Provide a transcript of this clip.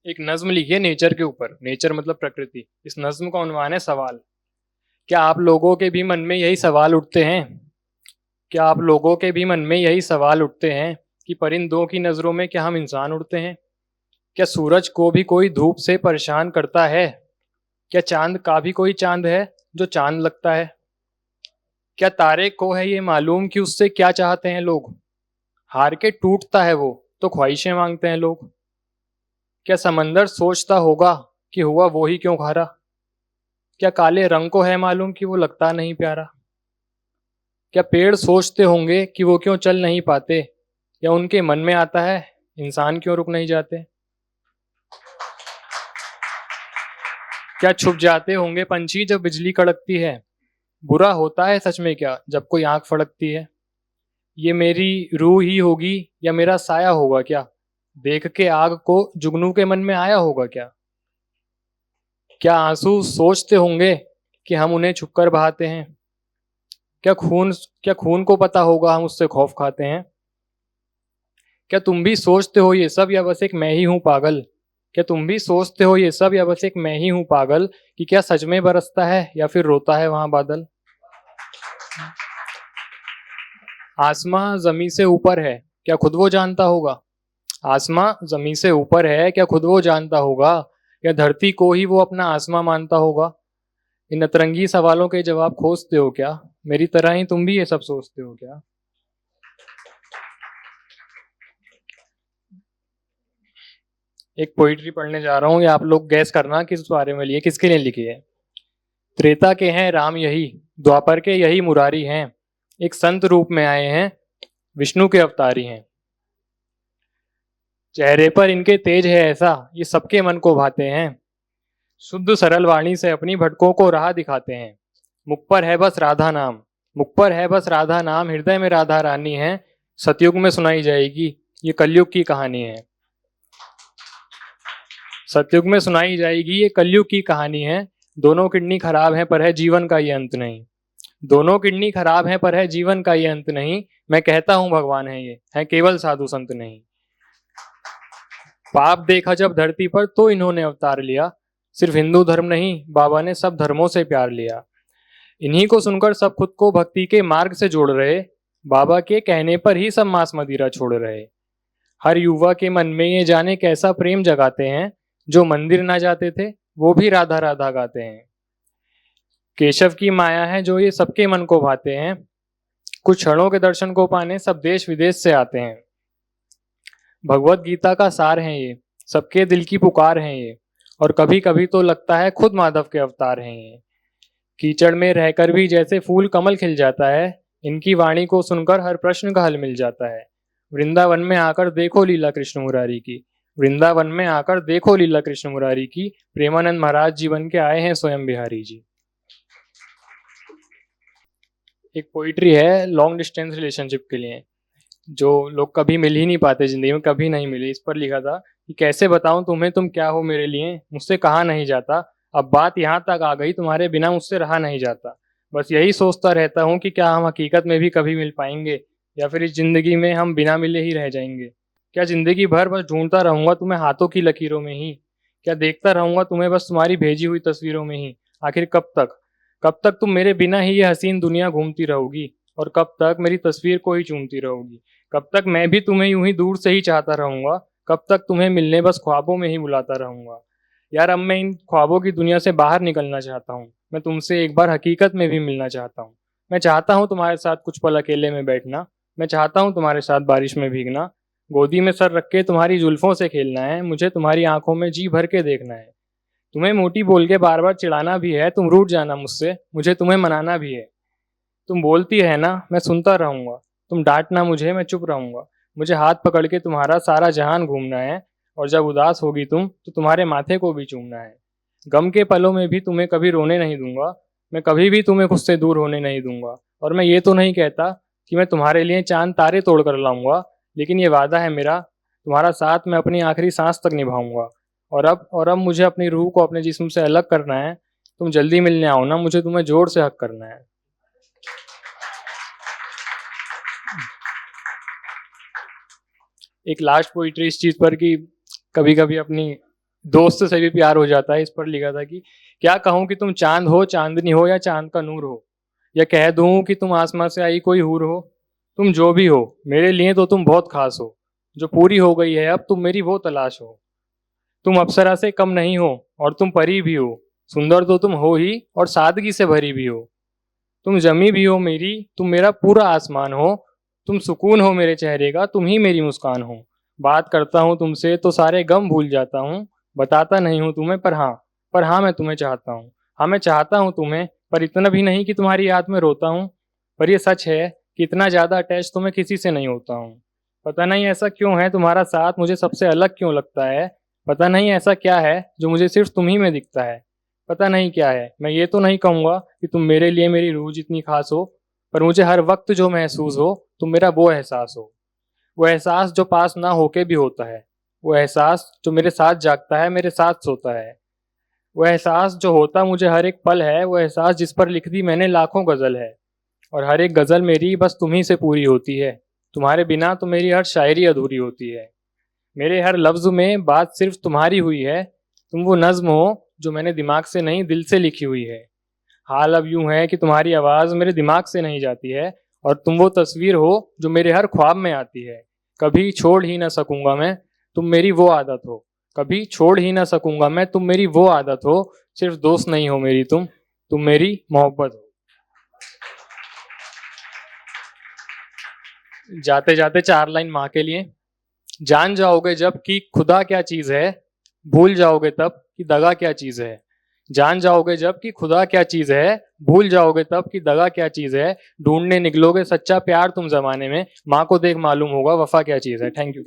एक नज्म लिखी है नेचर के ऊपर। नेचर मतलब प्रकृति। इस नज्म का उन्वान है सवाल। क्या आप लोगों के भी मन में यही सवाल उठते हैं? क्या आप लोगों के भी मन में यही सवाल उठते हैं कि परिंदों की नजरों में क्या हम इंसान उड़ते हैं? क्या सूरज को भी कोई धूप से परेशान करता है? क्या चांद का भी कोई चांद है जो चांद लगता है? क्या तारे को है ये मालूम कि उससे क्या चाहते हैं लोग? हार के टूटता है वो तो ख्वाहिशें मांगते हैं लोग। क्या समंदर सोचता होगा कि हुआ वो ही क्यों खारा? क्या काले रंग को है मालूम कि वो लगता नहीं प्यारा? क्या पेड़ सोचते होंगे कि वो क्यों चल नहीं पाते? या उनके मन में आता है इंसान क्यों रुक नहीं जाते? क्या छुप जाते होंगे पंछी जब बिजली कड़कती है? बुरा होता है सच में क्या जब कोई आंख फड़कती है? ये मेरी रूह ही होगी या मेरा साया होगा क्या? देख के आग को जुगनू के मन में आया होगा क्या? क्या आंसू सोचते होंगे कि हम उन्हें छुपकर बहाते हैं? क्या खून क्या खून को पता होगा हम उससे खौफ खाते हैं? क्या तुम भी सोचते हो ये सब या बस एक मैं ही हूं पागल? क्या तुम भी सोचते हो ये सब या बस एक मैं ही हूं पागल कि क्या सच में बरसता है या फिर रोता है वहां बादल? आसमां जमी से ऊपर है, क्या खुद वो जानता होगा? आसमां जमी से ऊपर है, क्या खुद वो जानता होगा? या धरती को ही वो अपना आसमां मानता होगा? इन अतरंगी सवालों के जवाब खोजते हो क्या? मेरी तरह ही तुम भी ये सब सोचते हो क्या? एक पोइट्री पढ़ने जा रहा हूँ, ये आप लोग गैस करना किस बारे में लिए, किसके लिए लिखी है। त्रेता के हैं राम यही, द्वापर के यही मुरारी हैं, एक संत रूप में आए हैं, विष्णु के अवतारी हैं। चेहरे पर इनके तेज है ऐसा, ये सबके मन को भाते हैं, शुद्ध सरल वाणी से अपनी भटकों को राह दिखाते हैं। मुख पर है बस राधा नाम, मुख पर है बस राधा नाम, हृदय में राधा रानी है, सतयुग में सुनाई जाएगी, ये कलयुग की कहानी है। सतयुग में सुनाई जाएगी ये कलयुग की कहानी है। दोनों किडनी खराब है पर है जीवन का ये अंत नहीं। दोनों किडनी खराब है पर है जीवन का ये अंत नहीं। मैं कहता हूं भगवान है ये, है केवल साधु संत नहीं। पाप देखा जब धरती पर तो इन्होंने अवतार लिया, सिर्फ हिंदू धर्म नहीं बाबा ने सब धर्मों से प्यार लिया। इन्हीं को सुनकर सब खुद को भक्ति के मार्ग से जोड़ रहे, बाबा के कहने पर ही सब मांस मदिरा छोड़ रहे। हर युवा के मन में ये जाने कैसा प्रेम जगाते हैं, जो मंदिर ना जाते थे वो भी राधा राधा गाते हैं। केशव की माया है जो ये सबके मन को भाते हैं, कुछ क्षणों के दर्शन को पाने सब देश विदेश से आते हैं। भगवत गीता का सार है ये, सबके दिल की पुकार है ये, और कभी कभी तो लगता है खुद माधव के अवतार हैं ये। कीचड़ में रहकर भी जैसे फूल कमल खिल जाता है, इनकी वाणी को सुनकर हर प्रश्न का हल मिल जाता है। वृंदावन में आकर देखो लीला कृष्ण मुरारी की, वृंदावन में आकर देखो लीला कृष्ण मुरारी की, प्रेमानंद महाराज जी बन के आए हैं स्वयं बिहारी जी। एक पोइट्री है लॉन्ग डिस्टेंस रिलेशनशिप के लिए, जो लोग कभी मिल ही नहीं पाते जिंदगी में, कभी नहीं मिले। इस पर लिखा था कि कैसे बताऊं तुम्हें तुम क्या हो मेरे लिए, मुझसे कहा नहीं जाता, अब बात यहाँ तक आ गई तुम्हारे बिना मुझसे रहा नहीं जाता। बस यही सोचता रहता हूँ कि क्या हम हकीकत में भी कभी मिल पाएंगे, या फिर इस जिंदगी में हम बिना मिले ही रह जाएंगे। क्या जिंदगी भर बस ढूंढता रहूंगा तुम्हें हाथों की लकीरों में ही, क्या देखता रहूंगा तुम्हें बस तुम्हारी भेजी हुई तस्वीरों में ही। आखिर कब तक, कब तक तुम मेरे बिना ही ये हसीन दुनिया घूमती रहोगी, और कब तक मेरी तस्वीर को ही चूमती रहोगी। कब तक मैं भी तुम्हें यूं ही दूर से ही चाहता रहूंगा, कब तक तुम्हें मिलने बस ख्वाबों में ही बुलाता रहूंगा। यार अब मैं इन ख्वाबों की दुनिया से बाहर निकलना चाहता हूँ, मैं तुमसे एक बार हकीकत में भी मिलना चाहता हूँ। मैं चाहता हूँ तुम्हारे साथ कुछ पल अकेले में बैठना, मैं चाहता हूँ तुम्हारे साथ बारिश में भीगना, गोदी में सर रख के तुम्हारी जुल्फों से खेलना है, मुझे तुम्हारी आंखों में जी भर के देखना है। तुम्हें मोटी बोल के बार बार चिढ़ाना भी है, तुम रूठ जाना मुझसे, मुझे तुम्हें मनाना भी है। तुम बोलती है ना मैं सुनता रहूंगा, तुम डांटना मुझे मैं चुप रहूंगा। मुझे हाथ पकड़ के तुम्हारा सारा जहान घूमना है, और जब उदास होगी तुम तो तुम्हारे माथे को भी चूमना है। गम के पलों में भी तुम्हें कभी रोने नहीं दूंगा, मैं कभी भी तुम्हें खुद से दूर होने नहीं दूंगा। और मैं ये तो नहीं कहता कि मैं तुम्हारे लिए चांद तारे तोड़ कर लाऊंगा, लेकिन ये वादा है मेरा, तुम्हारा साथ मैं अपनी आखिरी सांस तक निभाऊंगा। और अब मुझे अपनी रूह को अपने जिस्म से अलग करना है, तुम जल्दी मिलने आओ ना, मुझे तुम्हें जोर से हक करना है। एक लास्ट पोइट्री इस चीज पर कि कभी कभी अपनी दोस्त से भी प्यार हो जाता है। इस पर लिखा था कि क्या कहूँ कि तुम चांद हो, चांदनी हो, या चांद का नूर हो, या कह दूं कि तुम आसमां से आई कोई हूर हो। तुम जो भी हो मेरे लिए तो तुम बहुत खास हो, जो पूरी हो गई है अब तुम मेरी वो तलाश हो। तुम अप्सरा से कम नहीं हो और तुम परी भी हो, सुंदर तो तुम हो ही और सादगी से भरी भी हो। तुम जमी भी हो मेरी, तुम मेरा पूरा आसमान हो। तुम सुकून हो मेरे चेहरे का, तुम ही मेरी मुस्कान हो। बात करता हूँ तुमसे तो सारे गम भूल जाता हूँ। बताता नहीं हूँ तुम्हें पर हाँ मैं तुम्हें चाहता हूँ। हाँ मैं चाहता हूँ तुम्हें, पर इतना भी नहीं कि तुम्हारी याद में रोता हूँ। पर यह सच है कि इतना ज्यादा अटैच तो मैं किसी से नहीं होता हूँ। पता नहीं ऐसा क्यों है, तुम्हारा साथ मुझे सबसे अलग क्यों लगता है। पता नहीं ऐसा क्या है जो मुझे सिर्फ तुम ही में दिखता है। पता नहीं क्या है, मैं ये तो नहीं कहूंगा कि तुम मेरे लिए मेरी रूह जितनी खास हो, पर मुझे हर वक्त जो महसूस हो तुम मेरा वो एहसास हो। वो एहसास जो पास ना होके भी होता है, वो एहसास जो मेरे साथ जागता है, मेरे साथ सोता है। वो एहसास जो होता मुझे हर एक पल है, वो एहसास जिस पर लिख दी मैंने लाखों गजल है। और हर एक गजल मेरी बस तुम्ही से पूरी होती है। तुम्हारे बिना तो मेरी हर शायरी अधूरी होती है। मेरे हर लफ्ज में बात सिर्फ तुम्हारी हुई है। तुम वो नज्म हो जो मैंने दिमाग से नहीं दिल से लिखी हुई है। हाल अब यूं है कि तुम्हारी आवाज मेरे दिमाग से नहीं जाती है, और तुम वो तस्वीर हो जो मेरे हर ख्वाब में आती है। कभी छोड़ ही ना सकूंगा मैं, तुम मेरी वो आदत हो। कभी छोड़ ही ना सकूंगा मैं, तुम मेरी वो आदत हो। सिर्फ दोस्त नहीं हो मेरी तुम मेरी मोहब्बत हो। जाते जाते चार लाइन माँ के लिए। जान जाओगे जब कि खुदा क्या चीज है, भूल जाओगे तब कि दगा क्या चीज है। जान जाओगे जब कि खुदा क्या चीज है, भूल जाओगे तब कि दगा क्या चीज है। ढूंढने निकलोगे सच्चा प्यार तुम जमाने में, माँ को देख मालूम होगा वफा क्या चीज है। Thank you.